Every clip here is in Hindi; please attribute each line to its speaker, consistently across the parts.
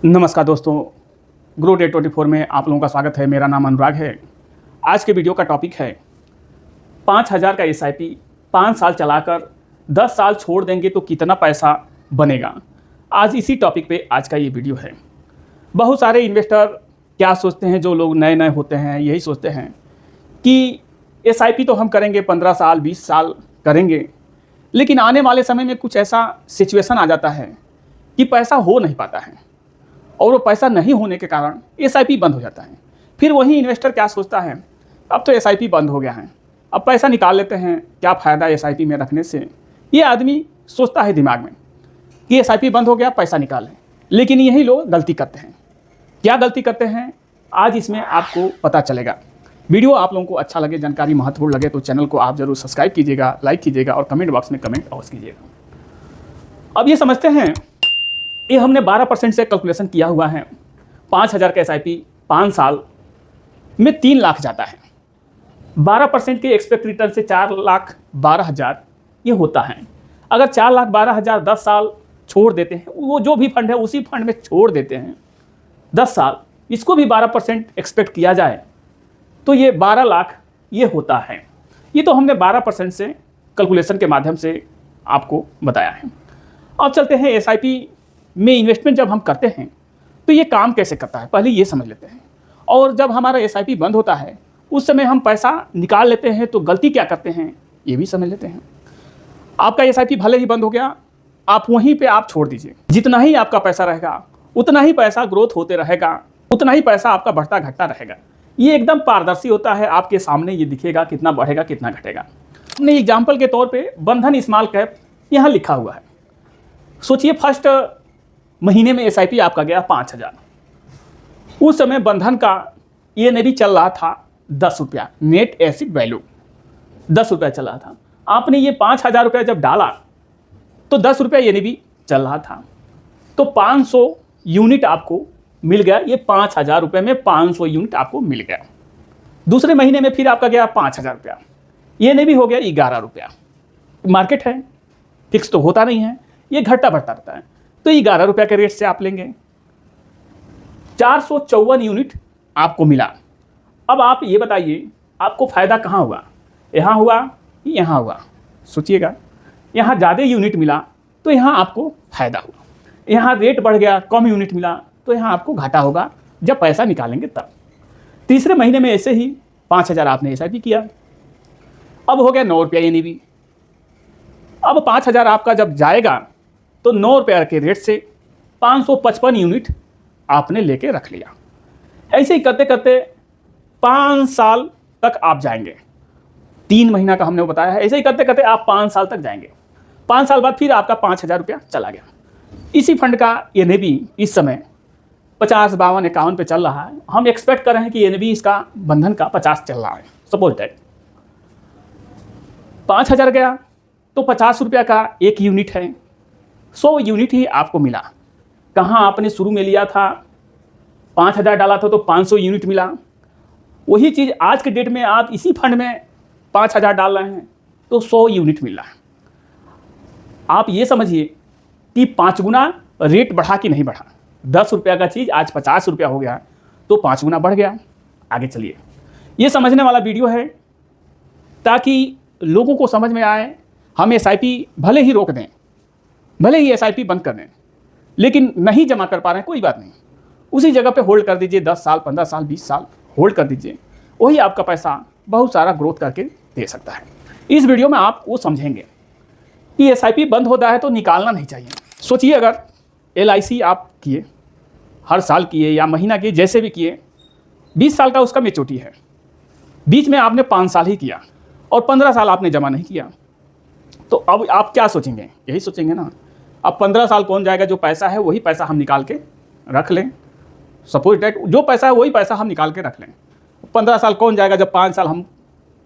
Speaker 1: नमस्कार दोस्तों, ग्रो डे 24 में आप लोगों का स्वागत है। मेरा नाम अनुराग है। आज के वीडियो का टॉपिक है 5,000 का एसआईपी 5 साल चलाकर 10 साल छोड़ देंगे तो कितना पैसा बनेगा। आज इसी टॉपिक पे आज का ये वीडियो है। बहुत सारे इन्वेस्टर क्या सोचते हैं, जो लोग नए नए होते हैं यही सोचते हैं कि एसआईपी तो हम करेंगे 15 साल 20 साल करेंगे, लेकिन आने वाले समय में कुछ ऐसा सिचुएशन आ जाता है कि पैसा हो नहीं पाता है और वो पैसा नहीं होने के कारण एसआईपी बंद हो जाता है। फिर वही इन्वेस्टर क्या सोचता है, अब तो एसआईपी बंद हो गया है, अब पैसा निकाल लेते हैं, क्या फ़ायदा एसआईपी में रखने से। ये आदमी सोचता है दिमाग में कि एसआईपी बंद हो गया, पैसा निकालें। लेकिन यही लोग गलती करते हैं। क्या गलती करते हैं आज इसमें आपको पता चलेगा। वीडियो आप लोगों को अच्छा लगे, जानकारी महत्वपूर्ण लगे तो चैनल को आप ज़रूर सब्सक्राइब कीजिएगा, लाइक कीजिएगा और कमेंट बॉक्स में कमेंट अवश्य कीजिएगा। अब ये समझते हैं, ये हमने 12% से कैलकुलेशन किया हुआ है। 5,000 का एसआईपी 5 साल में 3 लाख जाता है। 12% के एक्सपेक्ट रिटर्न से 4,12,000 ये होता है। अगर 4,12,000 10 साल छोड़ देते हैं, वो जो भी फंड है उसी फंड में छोड़ देते हैं 10 साल, इसको भी 12% एक्सपेक्ट किया जाए तो ये 12 लाख ये होता है। ये तो हमने 12% से कैलकुलेशन के माध्यम से आपको बताया है। अब चलते हैं एसआईपी में इन्वेस्टमेंट जब हम करते हैं तो ये काम कैसे करता है, पहले ये समझ लेते हैं। और जब हमारा एसआईपी बंद होता है उस समय हम पैसा निकाल लेते हैं तो गलती क्या करते हैं ये भी समझ लेते हैं। आपका एसआईपी भले ही बंद हो गया, आप वहीं पे आप छोड़ दीजिए। जितना ही आपका पैसा रहेगा उतना ही पैसा ग्रोथ होते रहेगा, उतना ही पैसा आपका बढ़ता घटता रहेगा। ये एकदम पारदर्शी होता है, आपके सामने ये दिखेगा कितना बढ़ेगा कितना घटेगा। हमने एग्जाम्पल के तौर पर बंधन स्मॉल कैप यहाँ लिखा हुआ है। सोचिए फर्स्ट महीने में एसआईपी आपका गया 5,000। उस समय बंधन का एनएवी चल रहा था 10 रुपया, नेट एसिड वैल्यू 10 रुपया चल रहा था। आपने ये 5,000 रुपया जब डाला तो 10 रुपया एनएवी चल रहा था, तो 500 यूनिट आपको मिल गया। ये 5,000 रुपये में 500 यूनिट आपको मिल गया। दूसरे महीने में फिर आपका गया 5,000 रुपया, एनएवी हो गया 11 रुपया। मार्केट है, फिक्स तो होता नहीं है, ये घटता बढ़ता रहता है। तो 11 रुपये के रेट से आप लेंगे, 454 यूनिट आपको मिला। अब आप ये बताइए आपको फ़ायदा कहाँ हुआ, यहाँ हुआ कि यहाँ हुआ। सोचिएगा, यहाँ ज़्यादा यूनिट मिला तो यहाँ आपको फ़ायदा हुआ, यहाँ रेट बढ़ गया कम यूनिट मिला तो यहाँ आपको घाटा होगा जब पैसा निकालेंगे तब। तीसरे महीने में ऐसे ही 5,000 आपने एसआईपी किया, अब हो गया 9 रुपया एनएवी। अब 5,000 आपका जब जाएगा तो 9 रुपये के रेट से 555 यूनिट आपने लेके रख लिया। ऐसे ही करते करते 5 साल तक आप जाएंगे। 3 महीना का हमने बताया है। ऐसे ही करते करते आप 5 साल तक जाएंगे। 5 साल बाद फिर आपका 5,000 रुपया चला गया। इसी फंड का एनएवी इस समय 50, 52, 51 पे चल रहा है। हम एक्सपेक्ट कर रहे हैं कि एनएवी इसका बंधन का 50 चल रहा है। सपोज दैट 5,000 गया तो 50 रुपया का एक यूनिट है, 100 यूनिट ही आपको मिला। कहाँ आपने शुरू में लिया था 5,000 डाला था तो 500 यूनिट मिला। वही चीज़ आज के डेट में आप इसी फंड में 5,000 डाल रहे हैं तो 100 यूनिट मिल रहा है। आप ये समझिए कि 5 गुना रेट बढ़ा कि नहीं बढ़ा। 10 रुपया का चीज़ आज 50 रुपया हो गया तो 5 गुना बढ़ गया। आगे चलिए, ये समझने वाला वीडियो है ताकि लोगों को समझ में आए। हम एसआईपी भले ही रोक दें, भले ही एसआईपी बंद कर दें, लेकिन नहीं जमा कर पा रहे हैं कोई बात नहीं, उसी जगह पे होल्ड कर दीजिए। 10 साल 15 साल 20 साल होल्ड कर दीजिए, वही आपका पैसा बहुत सारा ग्रोथ करके दे सकता है। इस वीडियो में आप वो समझेंगे कि एसआईपी बंद होता है तो निकालना नहीं चाहिए। सोचिए अगर एलआईसी आप किए, हर साल किए या महीना किए, जैसे भी किए, 20 साल का उसका मेच्योरिटी है, बीच में आपने 5 साल ही किया और 15 साल आपने जमा नहीं किया, तो अब आप क्या सोचेंगे, यही सोचेंगे ना। अब 15 साल कौन जाएगा, जो पैसा है वही पैसा हम निकाल के रख लें। सपोज डेट जो पैसा है वही पैसा हम निकाल के रख लें। 15 साल कौन जाएगा, जब 5 साल हम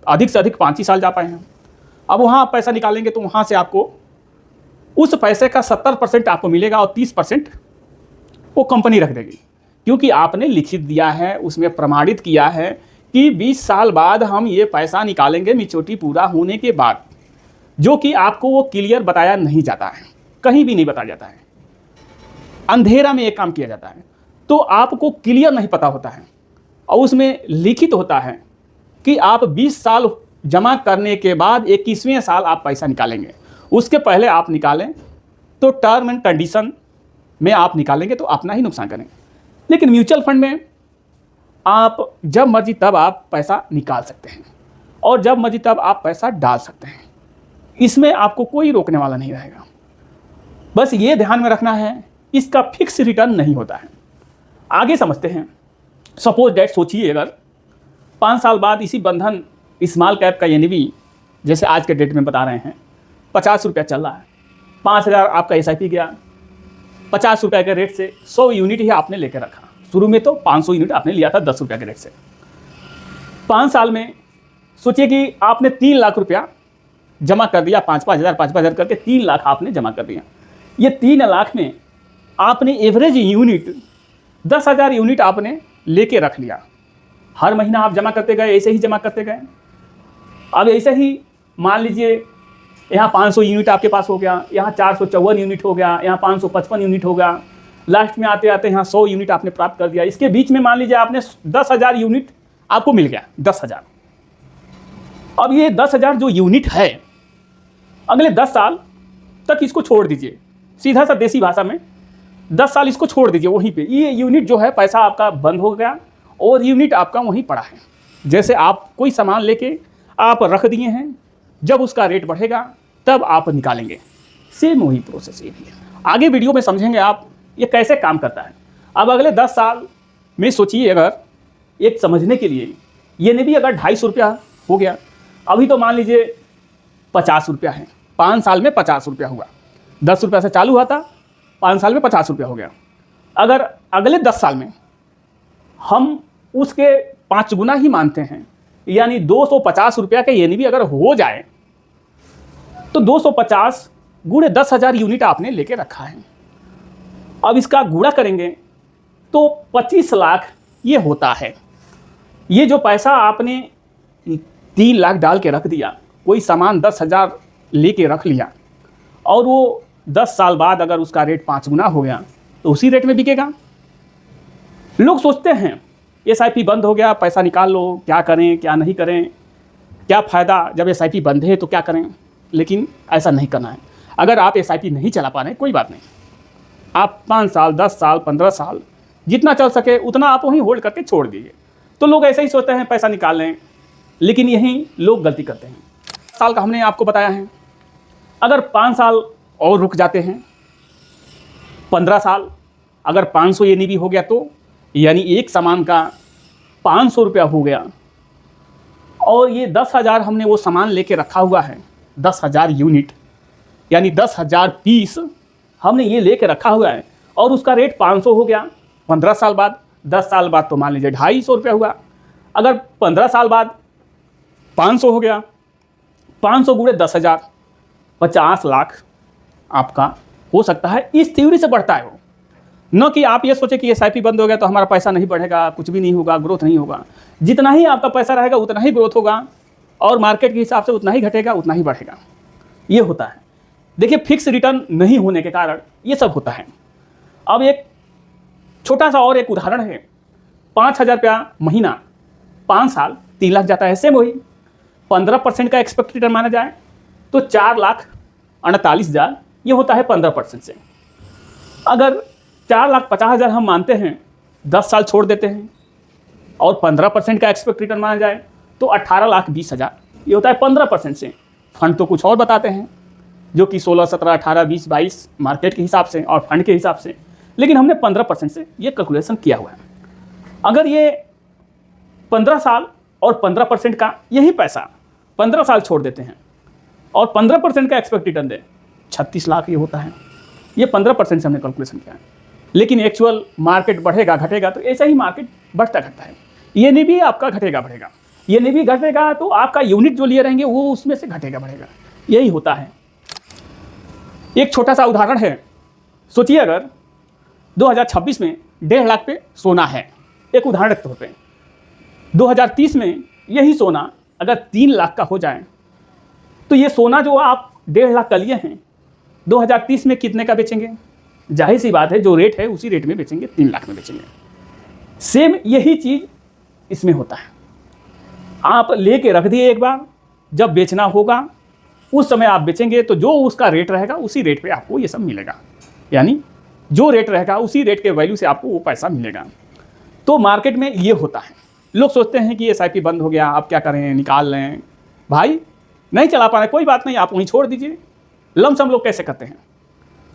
Speaker 1: अधिक से अधिक 5 ही साल जा पाए हैं। अब वहाँ आप पैसा निकालेंगे तो वहाँ से आपको उस पैसे का 70% आपको मिलेगा और 30% वो कंपनी रख देगी, क्योंकि आपने लिखित दिया है, उसमें प्रमाणित किया है कि 20 साल बाद हम ये पैसा निकालेंगे मैच्योरिटी पूरा होने के बाद, जो कि आपको वो क्लियर बताया नहीं जाता है, कहीं भी नहीं बताया जाता है। अंधेरा में एक काम किया जाता है, तो आपको क्लियर नहीं पता होता है और उसमें लिखित होता है कि आप 20 साल जमा करने के बाद 21वें साल आप पैसा निकालेंगे। उसके पहले आप निकालें तो टर्म एंड कंडीशन में आप निकालेंगे तो अपना ही नुकसान करेंगे। लेकिन म्यूचुअल फंड में आप जब मर्जी तब आप पैसा निकाल सकते हैं और जब मर्जी तब आप पैसा डाल सकते हैं। इसमें आपको कोई रोकने वाला नहीं रहेगा। बस ये ध्यान में रखना है, इसका फिक्स रिटर्न नहीं होता है। आगे समझते हैं। सपोज डेट सोचिए, अगर 5 साल बाद इसी बंधन स्मॉल कैप का एनएवी जैसे आज के डेट में बता रहे हैं 50 रुपया चल रहा है, 5000 आपका एसआईपी गया, 50 रुपये के रेट से 100 यूनिट ही आपने लेकर रखा। शुरू में तो 500 यूनिट आपने लिया था 10 रुपये के रेट से। 5 साल में सोचिए कि आपने 3 लाख रुपया जमा कर दिया, 5,000 करके 3 लाख आपने जमा कर दिया। ये 3 लाख में आपने एवरेज यूनिट 10,000 यूनिट आपने लेके रख लिया। हर महीना आप जमा करते गए, ऐसे ही जमा करते गए। अब ऐसे ही मान लीजिए यहाँ 500 यूनिट आपके पास हो गया, यहाँ 454 यूनिट हो गया, यहाँ 555 यूनिट हो गया, लास्ट में आते आते यहाँ 100 यूनिट आपने प्राप्त कर दिया। इसके बीच में मान लीजिए आपने 10,000 यूनिट आपको मिल गया, 10,000। अब ये 10,000 जो यूनिट है, अगले 10 साल तक इसको छोड़ दीजिए। सीधा सा देसी भाषा में 10 साल इसको छोड़ दीजिए वहीं पे। ये यूनिट जो है पैसा आपका बंद हो गया और यूनिट आपका वहीं पड़ा है। जैसे आप कोई सामान लेके आप रख दिए हैं, जब उसका रेट बढ़ेगा तब आप निकालेंगे। सेम वही प्रोसेस ये भी है। आगे वीडियो में समझेंगे आप ये कैसे काम करता है। अब अगले 10 साल में सोचिए, अगर एक समझने के लिए ये नहीं भी अगर 250 रुपया हो गया, अभी तो मान लीजिए 50 रुपया है, 5 साल में 50 रुपया हुआ। 10 रुपया से चालू हुआ था, 5 साल में 50 रुपया हो गया। अगर अगले 10 साल में हम उसके 5 गुना ही मानते हैं, यानी 250 रुपया के यानी भी अगर हो जाए, तो 250 गुणे 10,000 यूनिट आपने लेके रखा है। अब इसका गुणा करेंगे तो 25 लाख ये होता है। ये जो पैसा आपने 3 लाख डाल के रख दिया, कोई सामान 10,000 लेके रख लिया और वो 10 साल बाद अगर उसका रेट 5 गुना हो गया तो उसी रेट में बिकेगा। लोग सोचते हैं एसआईपी बंद हो गया, पैसा निकाल लो, क्या करें क्या नहीं करें, क्या फ़ायदा, जब एसआईपी बंद है तो क्या करें। लेकिन ऐसा नहीं करना है। अगर आप एसआईपी नहीं चला पा रहे, कोई बात नहीं, आप 5 साल 10 साल 15 साल जितना चल सके उतना आप वहीं होल्ड करके छोड़ दीजिए। तो लोग ऐसे ही सोचते हैं पैसा निकाल लें, लेकिन यही लोग गलती करते हैं। साल का हमने आपको बताया है, अगर 5 साल और रुक जाते हैं, 15 साल, अगर 500 ये नहीं भी हो गया तो यानी एक सामान का 500 रुपया हो गया और ये 10,000 हमने वो सामान लेके रखा हुआ है, 10,000 यूनिट यानी 10,000 पीस हमने ये लेके रखा हुआ है और उसका रेट 500 हो गया 15 साल बाद। 10 साल बाद तो मान लीजिए 250 रुपया हुआ। अगर 15 साल बाद 500 हो गया, 500 गुणे 10,000, 50 लाख आपका हो सकता है। इस थ्योरी से बढ़ता है वो, न कि आप ये सोचें कि एसआईपी बंद हो गया तो हमारा पैसा नहीं बढ़ेगा, कुछ भी नहीं होगा, ग्रोथ नहीं होगा। जितना ही आपका पैसा रहेगा उतना ही ग्रोथ होगा और मार्केट के हिसाब से उतना ही घटेगा उतना ही बढ़ेगा। ये होता है। देखिए, फिक्स रिटर्न नहीं होने के कारण ये सब होता है। अब एक छोटा सा और एक उदाहरण है। 5,000 रुपया महीना, 5 साल 3 लाख जाता है। सेम वही 15% का एक्सपेक्ट रिटर्न माना जाए तो 4,48,000 ये होता है 15% से। अगर 4,50,000 हम मानते हैं, 10 साल छोड़ देते हैं और 15% का एक्सपेक्ट रिटर्न माना जाए तो 18,20,000 ये होता है 15% से। फंड तो कुछ और बताते हैं जो कि 16, 17, 18, 20, 22 मार्केट के हिसाब से और फंड के हिसाब से, लेकिन हमने 15% से ये कैलकुलेशन किया हुआ है। अगर ये 15 साल और 15% का यही पैसा 15 साल छोड़ देते हैं और 15% का एक्सपेक्ट रिटर्न दें, 36 लाख ये होता है। ये 15% से हमने कैलकुलेशन किया है। लेकिन एक्चुअल मार्केट बढ़ेगा घटेगा तो ऐसा ही मार्केट बढ़ता घटता है। ये नहीं भी आपका घटेगा बढ़ेगा, ये नहीं भी घटेगा तो आपका यूनिट जो लिए रहेंगे वो उसमें से घटेगा बढ़ेगा, यही होता है। एक छोटा सा उदाहरण है। सोचिए, अगर 2026 में 1.5 लाख पे सोना है, एक उदाहरण के तौर पे 2030 में यही सोना अगर 3 लाख का हो जाए तो ये सोना जो आप 1.5 लाख का लिए हैं 2030 में कितने का बेचेंगे? जाहिर सी बात है जो रेट है उसी रेट में बेचेंगे, 3 लाख में बेचेंगे। सेम यही चीज़ इसमें होता है। आप लेके रख दिए एक बार, जब बेचना होगा उस समय आप बेचेंगे तो जो उसका रेट रहेगा उसी रेट पे आपको ये सब मिलेगा, यानी जो रेट रहेगा उसी रेट के वैल्यू से आपको वो पैसा मिलेगा। तो मार्केट में ये होता है। लोग सोचते हैं कि एसआईपी बंद हो गया, आप क्या करें, निकाल लें। भाई नहीं चला पा रहे, कोई बात नहीं, आप वहीं छोड़ दीजिए। लमसम लोग कैसे करते हैं,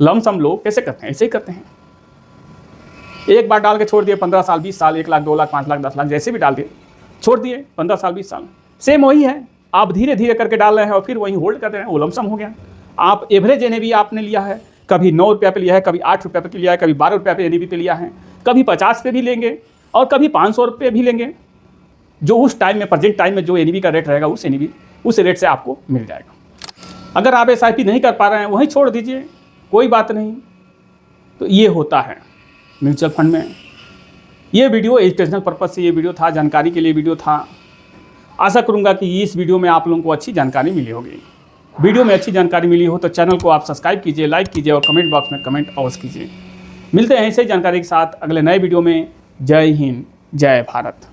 Speaker 1: लमसम लोग कैसे करते हैं, ऐसे ही करते हैं। एक बार डाल के छोड़ दिए, 15 साल 20 साल, 1 लाख 2 लाख 5 लाख 10 लाख जैसे भी डाल दिए, छोड़ दिए 15 साल 20 साल। सेम वही है, आप धीरे धीरे करके डाल रहे हैं और फिर वहीं होल्ड कर रहे हैं, वो लमसम हो गया। आप एवरेज एनएवी आपने लिया है, कभी 9 रुपये पे लिया है, कभी 8 रुपये पे लिया है, कभी 12 रुपये पे एनएवी पे लिया है, कभी 50 पे भी लेंगे और कभी 500 रुपये भी लेंगे। जो उस टाइम में, प्रेजेंट टाइम में जो एनएवी का रेट रहेगा उस एनएवी उस रेट से आपको मिल जाएगा। अगर आप एसआईपी नहीं कर पा रहे हैं वहीं छोड़ दीजिए, कोई बात नहीं। तो ये होता है म्यूचुअल फंड में। ये वीडियो एजुकेशनल पर्पज़ से ये वीडियो था, जानकारी के लिए वीडियो था। आशा करूंगा कि इस वीडियो में आप लोगों को अच्छी जानकारी मिली होगी। वीडियो में अच्छी जानकारी मिली हो तो चैनल को आप सब्सक्राइब कीजिए, लाइक कीजिए और कमेंट बॉक्स में कमेंट अवश्य कीजिए। मिलते हैं ऐसे ही जानकारी के साथ अगले नए वीडियो में। जय हिंद, जय भारत।